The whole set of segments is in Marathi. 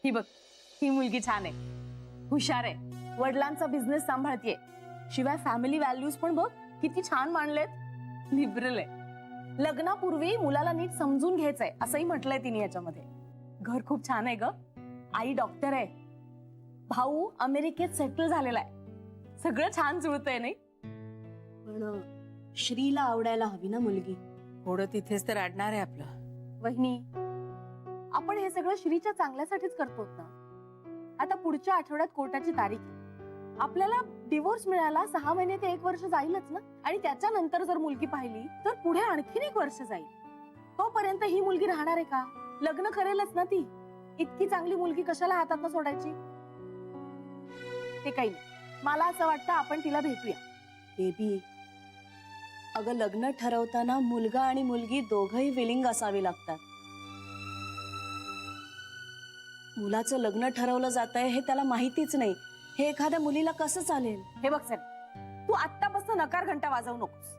ही बघ, ही मुलगी छान आहे, हुशार आहे, वडिलांचा बिझनेस सांभाळतीये, शिवाय फॅमिली व्हॅल्यूज पण बघ किती छान मांडलेत, लिबरल आहे. लग्नापूर्वी मुलाला नीट समजून घ्यायचंय असंही म्हटलंय तिने याच्यामध्ये. घर खूप छान आहे ग, आई डॉक्टर आहे, भाऊ अमेरिकेत सेटल झालेला आहे, सगळं छान जुळतंय नाही. पण श्रीला आवडायला हवी ना मुलगी. थोडं तिथेच तर अडणार आहे आपलं. वहिनी, आपण हे सगळं श्रीच्या चांगल्यासाठीच करतो ना. आता पुढच्या आठवड्यात कोर्टाची तारीख आहे. आपल्याला डिवोर्स मिळायला 6 महिने ते 1 वर्ष जाईलच ना. आणि त्याच्यानंतर जर मुलगी पाहिली तर पुढे आणखीन 1 वर्ष जाईल. तोपर्यंत ही मुलगी राहणार आहे का? लग्न करेलच ना ती. इतकी चांगली मुलगी कशाला हातात सोडायची? ते काही नाही, मला असं वाटतं आपण तिला भेटूया. बेबी, अगं लग्न ठरवताना मुलगा आणि मुलगी दोघंही विलिंग असावी लागतात. मुलाचं लग्न ठरवलं जात आहे हे त्याला माहितीच नाही. हे एखाद्या मुलीला कसं चालेल? हे बघ सर, तू आत्तापासून नकार घंटा वाजवू नकोस.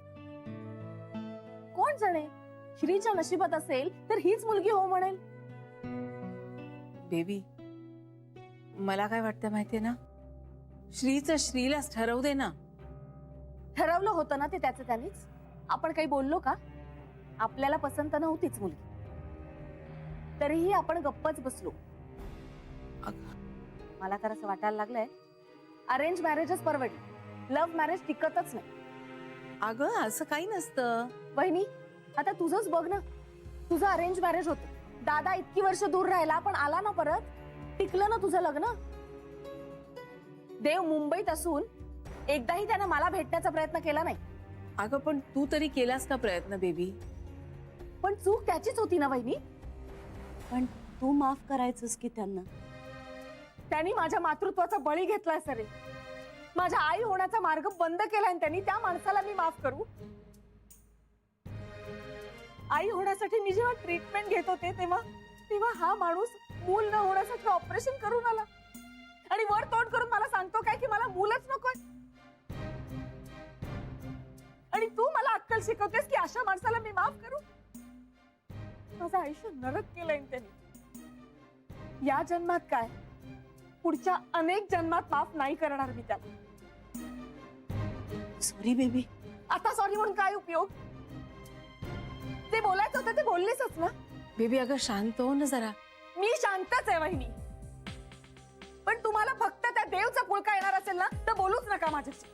कोण जाणे, श्रीच्या नशिबात असेल तर हीच मुलगी हो म्हणेल. बेबी, मला काय वाटतं माहितीये ना, श्रीचं श्रीलाच ठरवू दे ना. ठरवलं होतं ना ते त्याचं त्यानेच. आपण काही बोललो का? आपल्याला पसंत नव्हतीच मुलगी, तरीही आपण गप्पच बसलो. मला तर असं वाटायला लागलंय अरेंज मॅरेजच परवडली, लव्ह मॅरेज टिकतच नाही. अगं असं काही नसतं. वहिनी, आता तुझंच बघ ना, तुझं अरेंज मॅरेज होतं, दादा इतकी वर्ष दूर राहिला पण आला ना परत, टिकलं ना तुझं लग्न. देव मुंबईत असून एकदाही त्यानं मला भेटण्याचा प्रयत्न केला नाही. अगं पण तू तरी केलास का प्रयत्न बेबी? पण चूक त्याचीच होती ना वहिनी. पण तू माफ करायचंस की त्यांना. त्यांनी माझ्या मातृत्वाचा बळी घेतलाय सरे. माझ्या आई होण्याचा मार्ग बंद केलाय त्यांनी. त्या माणसाला मी माफ करू? आई होण्यासाठी मी जेव्हा ट्रीटमेंट घेत होते तेव्हा हा माणूस मूल न होण्यासाठी ऑपरेशन करून आला आणि वर तोंड करून मला सांगतो काय की मला मूलच नकोय. आणि तू मला अक्कल शिकवतेस की अशा माणसाला मी माफ करू? माझं आयुष्य नरक केलंय त्यांनी. या जन्मात काय, पुढच्या अनेक जन्मात माफ नाही करणार मी त्याला. Sorry baby. आता सॉरी म्हणून काय उपयोग? ते बोलायचं होतं ते बोललेसच ना. बेबी अगं शांत हो ना जरा. मी शांतच आहे वहिनी, पण तुम्हाला फक्त त्या देवचा पुळका येणार असेल ना तर बोलूच नका माझ्याशी.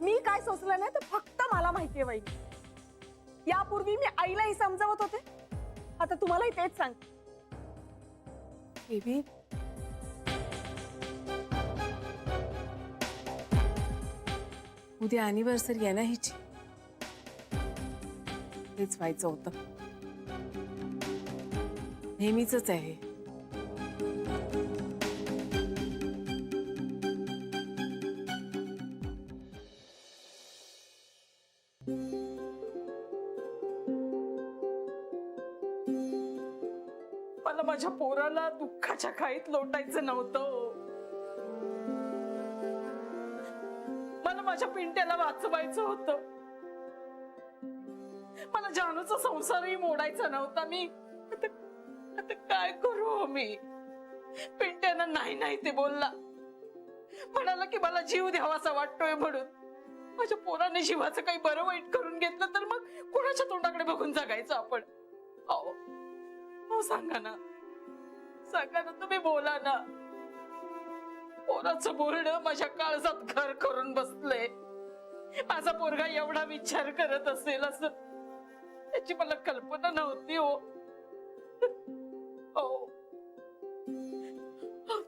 मी काय सोचलं नाही तर फक्त मला माहितीये वहिनी. यापूर्वी मी आईलाही समजावत होते, आता तुम्हालाही तेच सांग. बेबी उद्या अॅनिव्हर्सरी आहे ना हिची. तेच व्हायचं होतं. नेहमीच आहे. मला माझ्या पोराला दुःखाच्या खाईत लोटायचं नव्हतं. मला माझ्या पिंट्याला वाचवायचं होतं. मला जानूचा संसारही मोडायचा नव्हता. मी आता काय करू? मी पिंट्यानं नाही ते बोलला, म्हणाला की मला जीव द्यावासा वाटतोय म्हणून. माझ्या पोराने जीवाचं काही बरं वाईट करून घेतलं तर मग कोणाच्या तोंडाकडे बघून जगायचं आपण? हो सांगा ना तुम्ही बोला ना. पोराचं बोलणं माझ्या काळजात घर करून बसलंय. माझा पोरगा एवढा विचार करत असेल असं त्याची मला कल्पना नव्हती.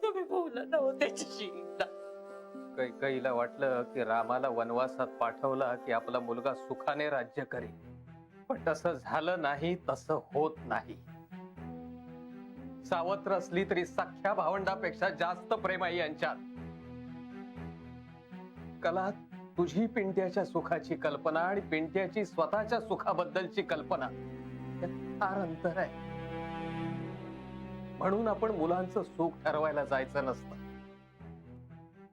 तुम्ही बोला ना त्याच्याशी. कैकेयीला वाटलं की रामाला वनवासात पाठवला की आपला मुलगा सुखाने राज्य करेल, पण तसं झालं नाही, तसं होत नाही. सावत्र असली तरी सख्या भावंडापेक्षा जास्त प्रेम आहे यांच्यात. कला, तुझी पिंट्याच्या सुखाची कल्पना आणि पिंट्याची स्वतःच्या सुखाबद्दलची कल्पना यात फार अंतर आहे. म्हणून आपण मुलांचं सुख ठरवायला जायचं नसतं,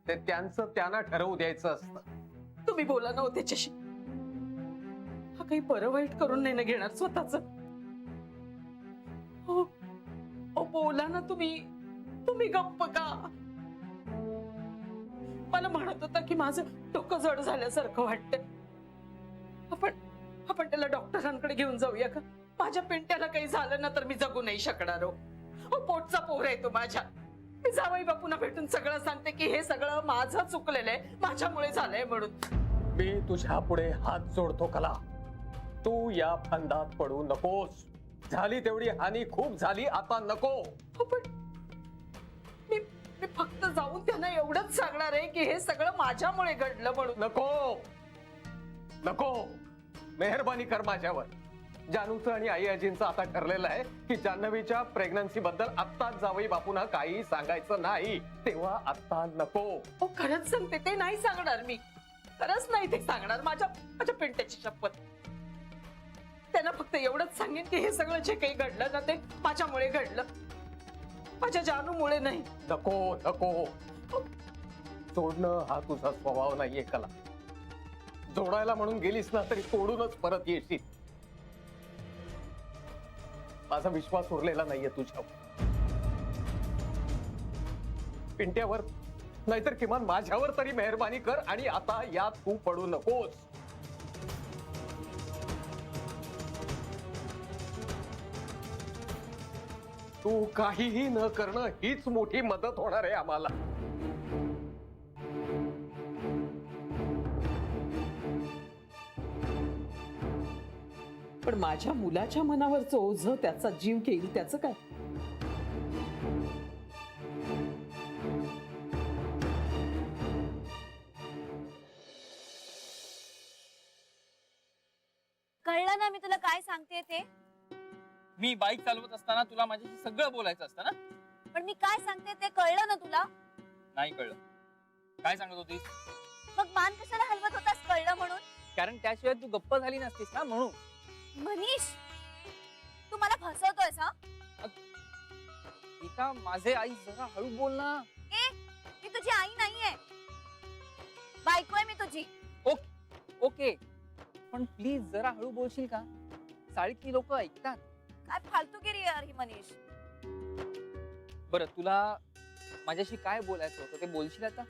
ते त्यांचं त्यांना ठरवू द्यायचं असतं. तुम्ही बोला ना त्याच्याशी. हा काही बरं वाईट करून नाही ना घेणार स्वतःच. बोला बोला ना तुम्ही गप्प का? मला म्हणत होता की माझं डोकं जड झाल्यासारखं वाटतंय. आपण त्याला डॉक्टरांकडे घेऊन जाऊया का? माझ्या पिंट्याला काही झालं ना तर मी जगू नाही शकणार हो. पोटचा पोर आहे तो माझ्या. मी जावई बापूंना भेटून सगळं सांगते की हे सगळं माझं चुकलेलं आहे, माझ्यामुळे झालंय म्हणून. मी तुझ्या पुढे हात जोडतो कला. तू या फंदात पडू नकोस. झाली तेवढी हानी खूप झाली, आता नको. पण मी फक्त जाऊन त्यांना एवढंच सांगणार आहे की हे सगळं माझ्यामुळे घडलं म्हणून. नको नको, मेहरबानी कर माझ्यावर. जानूचं आणि आई आजींचं आता ठरलेलं आहे की जान्हवीच्या प्रेग्नन्सी बद्दल आत्ताच जावई बापूंना काही सांगायचं नाही. तेव्हा आता नको. खरंच सांगते, ते नाही सांगणार मी. खरंच नाही ते सांगणार. माझ्या पिंट्याची शपथ. त्यांना फक्त एवढंच सांगेन की हे सगळं जे काही घडलं ना ते माझ्यामुळे घडलं, माझ्या जानूमुळे नाही. नको नको, जोडणं हा तुझा स्वभाव नाहीये कला. जोडायला म्हणून गेलीस ना तरी तोडूनच परत येशील. माझा विश्वास उरलेला नाहीये तुझ्यावर, पिंट्यावर, नाहीतर किमान माझ्यावर तरी मेहरबानी कर आणि आता यात तू पडू नकोस. तू काहीही न करणं हीच मोठी मदत होणार आहे आम्हाला. पण माझ्या मुलाच्या मनावरचं ओझं त्याचा जीव घेईल त्याचं काय? कळलं ना मी तुला काय सांगते ते? मी बाईक चालवत असताना तुला माझ्याशी सगळं बोलायचं असतं ना? पण मी काय सांगते ते कळलं ना तुला? नाही कळलं. काय सांगत होतीस? मग मान कशाला हलवत होतास कळलं म्हणून? कारण त्याशिवाय तू गप्प झाली नसतीस ना म्हणून. मनीष, तू मला फसवतोयस हा? गीता, माझे आई जरा हळू बोल ना. मी तुझी आई नाहीये, बायको आहे मी तुझी. ओके, पण प्लीज जरा हळू बोलशील का? चाळीतली लोक ऐकतात. काय फालतूगिरी यार ही मनीष. बरं, तुला माझ्याशी काय बोलायचं होतं ते बोलशील आता?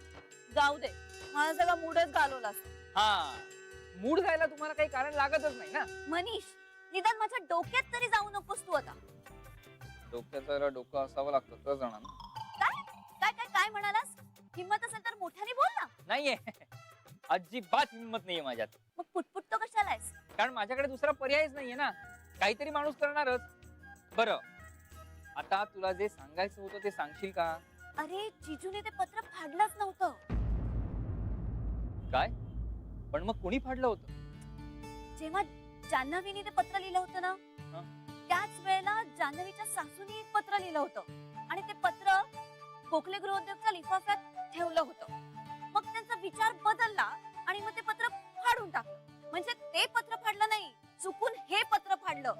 जाऊ दे, माझा सगळा मूडच घालवलास. हा, मूड जायला तुम्हाला काही कारण लागतच नाही ना. मनीष, निदान माझ्या डोक्यात तरी जाऊ नकोस तू आता. डोक्याचं डोकं असावं लागतं तर जाणार ना. काय काय काय म्हणालास? हिम्मत असेल तर मोठ्याने बोल ना. नाहीये, अजिबात हिंमत नाहीये माझ्यात. मग पुटपुट तो कशाला आहेस? कारण माझ्याकडे दुसरा पर्यायच नाहीये ना. काहीतरी माणूस करणारच. बरं, आता तुला जे सांगायचं होतं ते सांगशील का? अरे, जिजूने ते पत्र फाडलंच नव्हतं. काय? पण मग कोणी फाडलं होतं? जेव्हा जान्हवीने ते पत्र लिहिलं होतं ना, त्याच वेळेला जान्हवीच्या सासूने पत्र लिहिलं होतं आणि ते पत्र गोखले गृहोद्योगच्या लिफाफ्यात ठेवलं होतं. मग त्यांचा विचार बदलला आणि मग ते पत्र फाडून टाकलं. म्हणजे ते पत्र फाडलं नाही, चुकून हे पत्र फाडलं.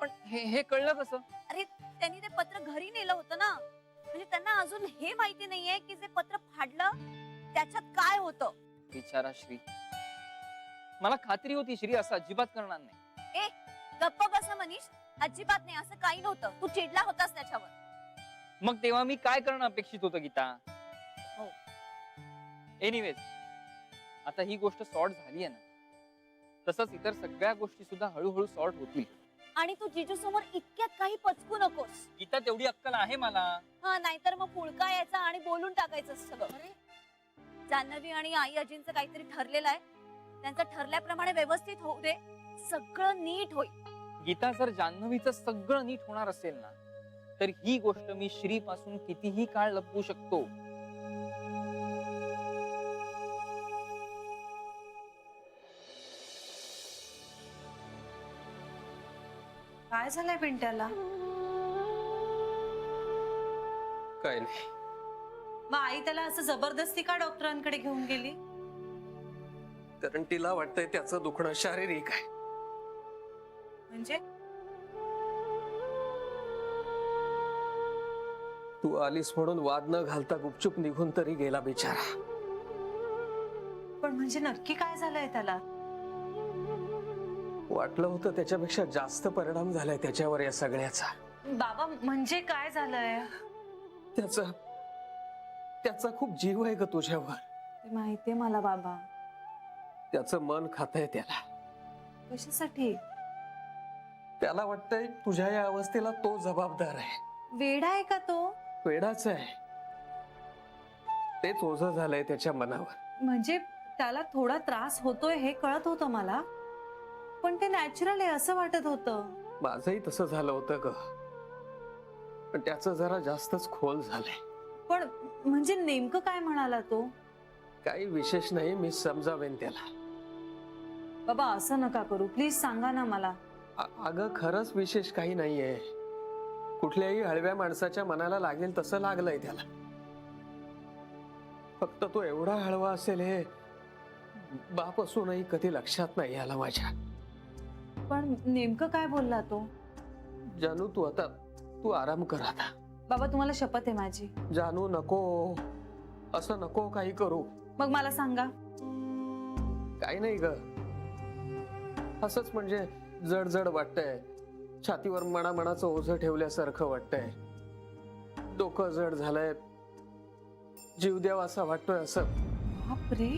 पण हे कळलं कसं? अरे, त्यांनी ते पत्र घरी नेलं होतं ना. म्हणजे त्यांना अजून हे माहिती नाहीये की जे पत्र फाडलं त्याच्यात काय होतं. बिचारा श्री. मला खात्री होती श्री असं अजिबात करणार नाही. गप्प बसा मनीष, अजिबात नाही, असं काही नव्हतं. तू चिडला होतास त्याच्यावर. मग तेव्हा मी काय करणं अपेक्षित होतं गीता? हो. एनिवेज, आता ही गोष्ट सॉर्ट झाली आहे ना, तसंच इतर सगळ्या गोष्टी सुद्धा हळूहळू सॉर्ट होतील. आणि तू जिजू समोर इतक्यात काही पचकू नकोस. गीता, तेवढी अक्कल आहे मला. हा, नाहीतर मग पुळका यायचा आणि बोलून टाकायचं सगळं. जान्हवी आणि आई आजींचं काहीतरी ठरलेलं आहे, त्यांचं ठरल्याप्रमाणे व्यवस्थित होऊ दे, सगळं नीट होईल. गीता, जर जान्हवीचं सगळं नीट होणार असेल ना, तर ही गोष्ट मी श्री पासून कितीही काळ लपवू शकतो. काय झालंय पिंट्याला? काय नाही. मग आई त्याला असं जबरदस्ती का डॉक्टरांकडे घेऊन गेली? कारण तिला वाटतंय त्याचं दुखणं शारीरिक आहे. म्हणजे तू आलीस म्हणून वाद न घालता गुपचूप निघून तरी गेला बिचारा. पण म्हणजे नक्की काय झालंय त्याला? वाटलं होतं त्याच्यापेक्षा जास्त परिणाम झालाय त्याच्यावर या सगळ्याचा. बाबा म्हणजे काय झालंय? त्याचा त्याचा खूप जीव आहे ग तुझ्यावर. ते माहितीये मला बाबा. त्याचं मन खातंय त्याला. कशासाठी? त्याला वाटतंय तुझ्या या अवस्थेला तो जबाबदार आहे. वेडा आहे का तो? वेडाच आहे. तेच ओझं झालंय त्याच्या मनावर. म्हणजे त्याला थोडा त्रास होतोय हे कळत होतं मला, पण ते नॅचरल आहे असं वाटत होतं. माझंही तसं झालं होतं ग, पण त्याचं जरा जास्तच खोल झालंय. पण म्हणजे नेमकं काय म्हणाला तो? काही विशेष नाही, मी समजावेन त्याला. बाबा असं नका करू, प्लीज सांगा ना मला. अगं खरंच विशेष काही नाहीये. कुठल्याही हळव्या माणसाच्या मनाला लागेल तसं लागलंय त्याला. फक्त तो एवढा हळवा असेल हे बाप असूनही कधी लक्षात नाही आला माझ्या. पण नेमकं काय बोलला तो? जानू तू आराम कर आता. बाबा तुम्हाला शपथ आहे माझी. जानू नको, असं नको काही करू. मग मला सांगा. काही नाही ग, असंच म्हणजे जड जड वाटतंय. छातीवर मनाचं ओझं ठेवल्यासारखं वाटतंय. डोकं जड झालंय, जीव द्यावा असा वाटतोय. असं. बापरे,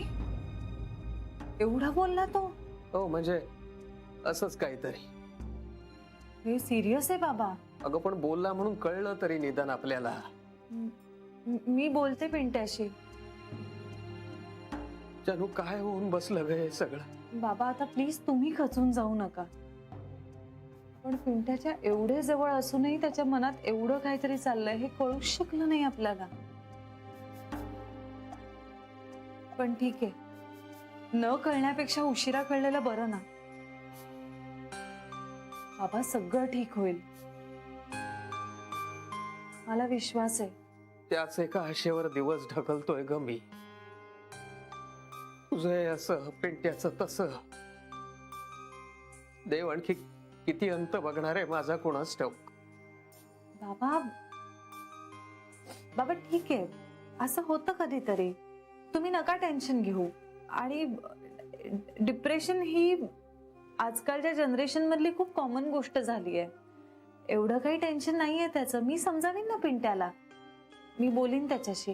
एवढा बोलला तो? हो म्हणजे असंच काहीतरी. हे सिरियस आहे बाबा. अगं पण बोलला म्हणून कळलं तरी निदान आपल्याला. मी बोलते पिंट्याशी. जानू काय होऊन बसलं ग हे सगळं. बाबा आता प्लीज तुम्ही खचून जाऊ नका. पण पिंट्याच्या एवढे जवळ असूनही त्याच्या मनात एवढं काहीतरी चाललंय हे कळूच शकलं नाही आपल्याला. पण ठीक आहे, न कळण्यापेक्षा उशिरा कळलेलं बरं ना. बाबा सगळं ठीक होईल, मला विश्वास आहे. त्याच एका आशेवर दिवस ढकलतोय ग मी. तुझं असं, पिंट्याचं तसं. देव आणखी किती अंत बघणार आहे माझा कोणास ठाऊक. बाबा बाबा ठीक आहे, असं होतं कधीतरी. तुम्ही नका टेन्शन घेऊ. आणि डिप्रेशन ही आजकालच्या जनरेशन मधली खूप कॉमन गोष्ट झाली आहे. एवढं काही टेन्शन नाहीये त्याचं. मी समजावीन ना पिंट्याला, मी बोलीन त्याच्याशी.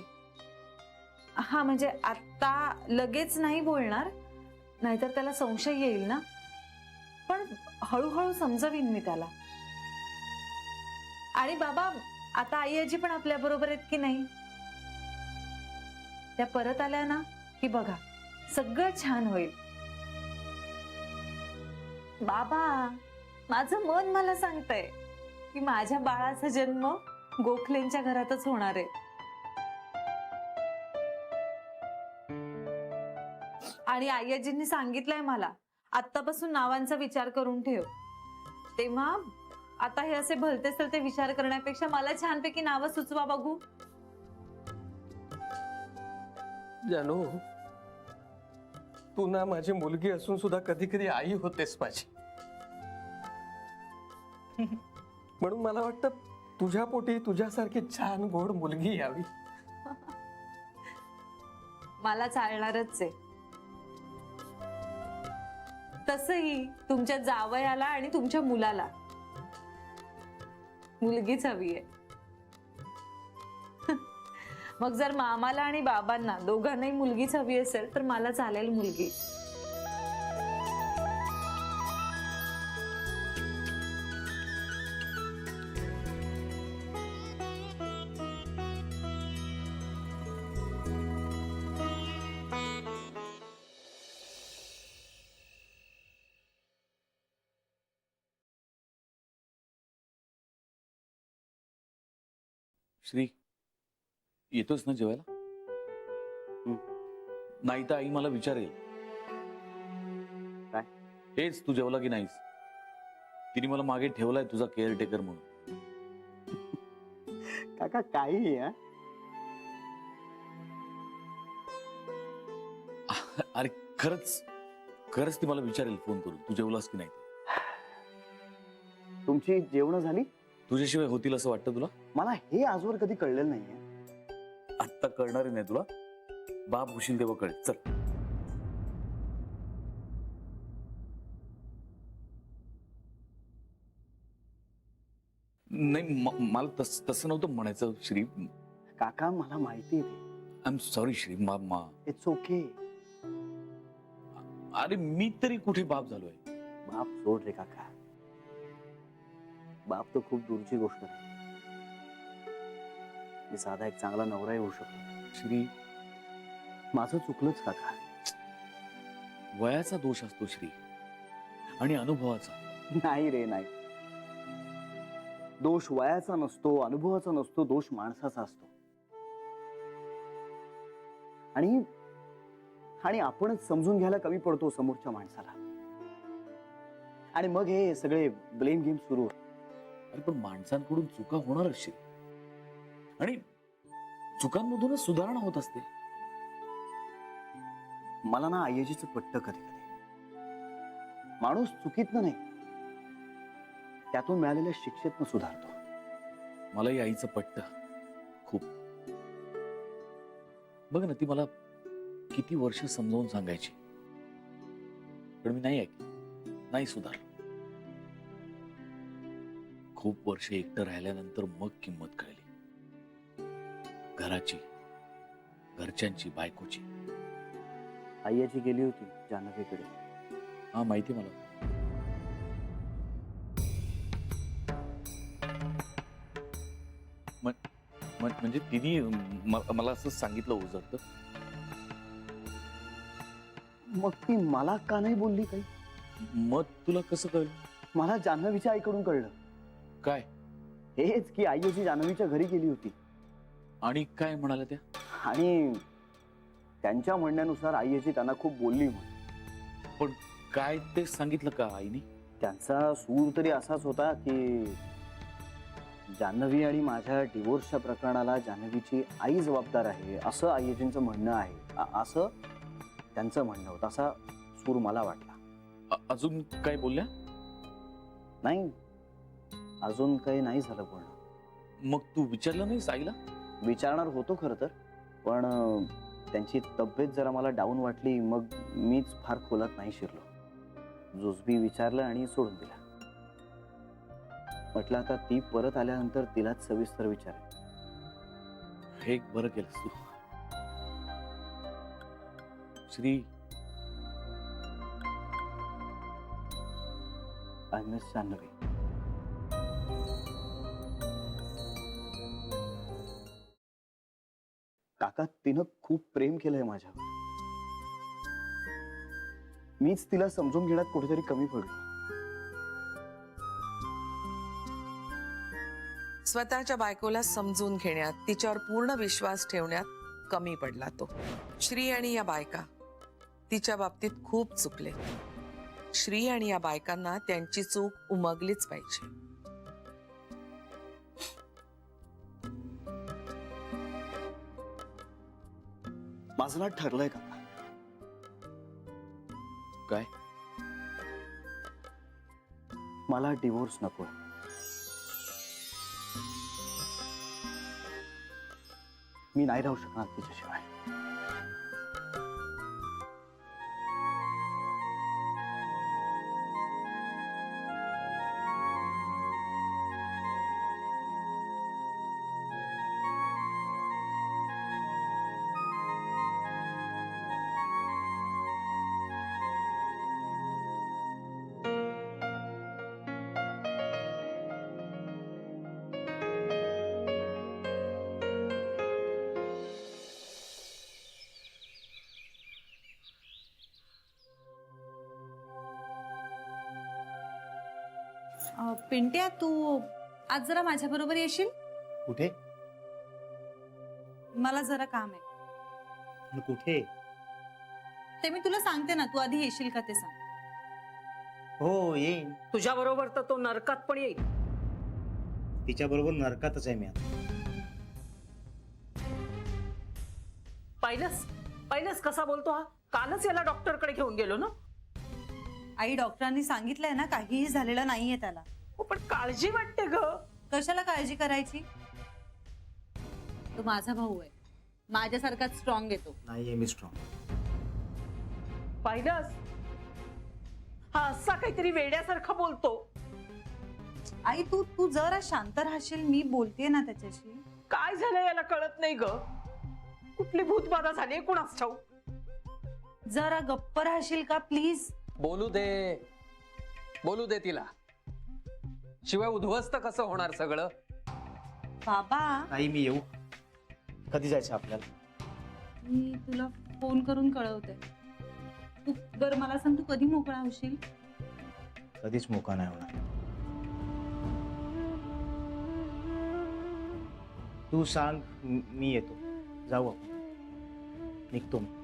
हा म्हणजे आता लगेच नाही बोलणार, नाहीतर त्याला संशय येईल ना. पण हळूहळू समजावीन मी त्याला. आणि बाबा आता आई आजी पण आपल्या बरोबर आहेत की नाही? त्या परत आल्या ना की बघा सगळं छान होईल. बाबा माझं मन मला सांगतंय की माझ्या बाळाचा जन्म गोखलेंच्या घरातच होणार आहे. आणि आई आजींनी सांगितलंय मला आत्तापासून नावांचा विचार करून ठेव. तेव्हा आता हे असे भलते सलते विचार करण्यापेक्षा मला छानपैकी नावं सुचवा बघू. जानू तू ना माझी मुलगी असून सुद्धा कधी कधी आई होतेस माझी. म्हणून मला वाटतं तुझ्या पोटी तुझ्यासारखी छान गोड मुलगी यावी. मला चालणारच आहे. तसही तुमच्या जावयाला आणि तुमच्या मुलाला मुलगीच हवी आहे. मग जर मामाला आणि बाबांना दोघांनाही मुलगीच हवी असेल तर मला चालेल मुलगी. श्री येतोस ना जेवायला? नाही तर आई मला विचारेल. काय? हेच तू जेवला की नाहीस. तिने मला मागे ठेवलाय तुझा केअरटेकर म्हणून. काका काही अरे खरंच खरंच ती मला विचारेल फोन करून तू जेवलास की नाही. तुमची जेवण झाली? तुझ्याशिवाय होतील असं वाटतं तुला? मला हे आजवर कधी कळलेलं नाहीये. आत्ता कळणारी नाही तुला. बाप होशील तेव्हा कळेल. चल नाही मला तसं नव्हतं म्हणायचं श्री. काका मला माहिती आहे I am sorry Shri. It's okay. अरे मी तरी कुठे बाप झालोय. बाप सोड रे काका. बाप तर खूप दूरची गोष्ट नाही. मी साधा एक चांगला नवराही होऊ शकतो. श्री माझं चुकलंच काका. वयाचा दोष असतो श्री आणि अनुभवाचा. नाही रे नाही. दोष वयाचा नसतो, अनुभवाचा नसतो, दोष माणसाचा असतो. आणि आपणच समजून घ्यायला कमी पडतो समोरच्या माणसाला. आणि मग हे सगळे ब्लेम गेम सुरू होतात. अरे पण माणसांकडून चुका होणारच श्री आणि चुकांमधूनच सुधारणा होत असते. मला ना आईजीचं पट्ट कधी कधी. माणूस चुकीतनं नाही, त्यातून मिळालेल्या शिक्षेतनं सुधारतो. मलाही आईचं पट्ट खूप. बघ ना ती मला किती वर्ष समजावून सांगायची, पण मी नाही ऐकलं, नाही सुधारलो. खूप वर्ष एकटं राहिल्यानंतर मग किंमत कळली. घराची, घरच्यांची, बायकोची. आईजी गेली होती जान्हवीकडे. हा माहिती मला. म्हणजे तिने मला असं सांगितलं उजळतं. मग ती मला का नाही बोलली काही? मग तुला कसं कळलं? मला जान्हवीच्या आईकडून कळलं. काय? हेच की आईजी जान्हवीच्या घरी गेली होती. आणि काय म्हणाल्या त्या? आणि त्यांच्या म्हणण्यानुसार आईजी त्यांना खूप बोलली म्हणून. पण काय ते सांगितलं का आईने? त्यांचा सूर तरी असाच होता की जान्हवी आणि माझ्या डिवोर्सच्या प्रकरणाला जान्हवीची आई जबाबदार आहे असं आईजींचं म्हणणं आहे. असं त्यांचं म्हणणं होतं. असा सूर मला वाटला. अजून काय बोलल्या? नाही, अजून काही नाही झालं बोलणं. मग तू विचारलं नाहीस आईला? विचारणार होतो खरं तर, पण त्यांची तब्येत जरा मला डाऊन वाटली. मग मीच फार खोलात नाही शिरलो. जुजबी विचारलं आणि सोडून दिला. म्हटलं आता ती परत आल्यानंतर तिलाच सविस्तर विचारेल. हे एक बरं केलंस तू श्री. I miss Janhavi. काका, तिनं खूप प्रेम केलंय माझ्यावर. मीच तिला समजून घेण्यात कुठेतरी कमी पडलो. स्वतःच्या बायकोला समजून घेण्यात, तिच्यावर पूर्ण विश्वास ठेवण्यात कमी पडला तो. श्री आणि या बायका तिच्या बाबतीत खूप चुकले. श्री आणि या बायकांना त्यांची चूक उमगलीच पाहिजे. माझं ना ठरलंय काका. काय? मला डिवोर्स नको. मी नाही राहू शकणार तिच्याशिवाय. पिंट्या, तू आज जरा माझ्या बरोबर येशील? कुठे? मला जरा काम आहे. कुठे? ते मी तुला सांगते ना, तू आधी येशील का ते सांग. हो येईन. तुझ्या बरोबर तर तो नरकात पण येईल. तिच्या बरोबर नरकातच आहे मी आता. पाहिलंस कसा बोलतो हा. कालच याला डॉक्टरकडे घेऊन गेलो ना. आई, डॉक्टरांनी सांगितलंय ना, काहीही झालेलं नाहीये त्याला. हो, पण काळजी वाटते ग. कशाला काळजी करायची? तो माझा भाऊ आहे, माझ्यासारखाच स्ट्रॉंग येतो. नाहीये मी स्ट्रॉंग. पाहिलंस, हा असा काहीतरी वेड्यासारखा बोलतो. आई तू तू जरा शांत राहशील, मी बोलतेय ना त्याच्याशी. काय झालं याला कळत नाही ग. कुठली भूतबाधा झाली कुणाच ठाऊ. जरा गप्प राहशील का प्लीज. बोलू दे तिला. शिवाय उद्ध्वस्त कसं होणार सगळं. बाबा आई मी येऊ. कधी जायचं आपल्याला? मी तुला फोन करून कळवते. तू बरं मला सांग, तू कधी मोकळा होशील? कधीच मोका नाही होणार. तू सांग मी येतो. जाऊ आपण. निघतो मी.